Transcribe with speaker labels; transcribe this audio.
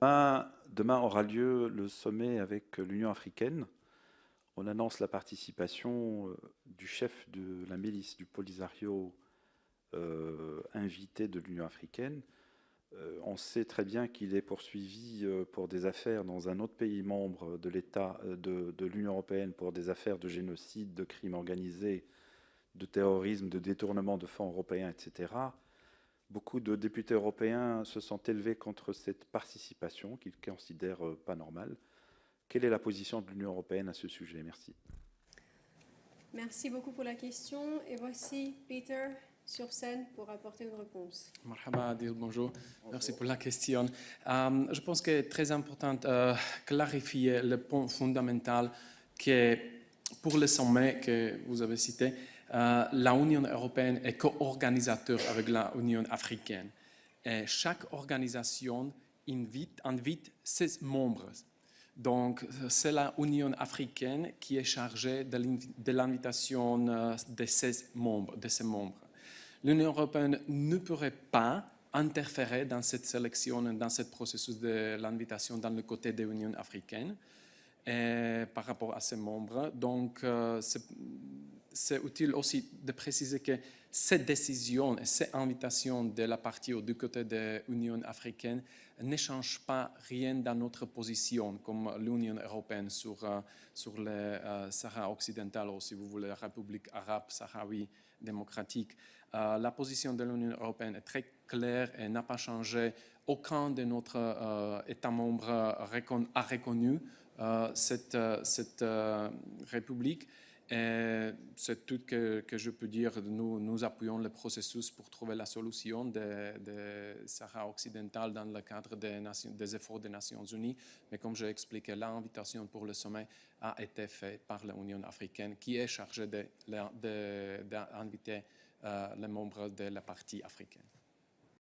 Speaker 1: Demain aura lieu le sommet avec l'Union africaine. On annonce la participation du chef de la milice du Polisario invité de l'Union africaine. On sait très bien qu'il est poursuivi pour des affaires dans un autre pays membre de l'État de l'Union européenne pour des affaires de génocide, de crimes organisés, de terrorisme, de détournement de fonds européens, etc. Beaucoup de députés européens se sont élevés contre cette participation qu'ils considèrent pas normale. Quelle est la position de l'Union européenne à ce sujet? Merci.
Speaker 2: Merci beaucoup pour la question. Et voici Peter sur scène pour apporter une réponse.
Speaker 3: Marhaba Adil, bonjour. Merci pour la question. Je pense que c'est très important de clarifier le point fondamental que pour le sommet que vous avez cité, la Union européenne est co-organisateur avec l'Union africaine. Et chaque organisation invite ses membres. Donc, c'est la Union africaine qui est chargée de l'invitation de ses membres. L'Union européenne ne pourrait pas interférer dans cette sélection, dans ce processus de l'invitation dans le côté de l'Union africaine par rapport à ses membres. Donc, c'est utile aussi de préciser que ces décisions et ces invitations de la partie ou du côté de l'Union africaine ne changent pas rien dans notre position comme l'Union européenne sur le Sahara occidental ou, si vous voulez, la République arabe sahraoui démocratique. La position de l'Union européenne est très claire et n'a pas changé. Aucun de notre États membres a reconnu cette République. Et c'est tout que je peux dire. Nous appuyons le processus pour trouver la solution de Sahara occidental dans le cadre des efforts des Nations Unies. Mais comme j'ai expliqué, l'invitation pour le sommet a été faite par l'Union africaine qui est chargée d'inviter les membres de la partie africaine.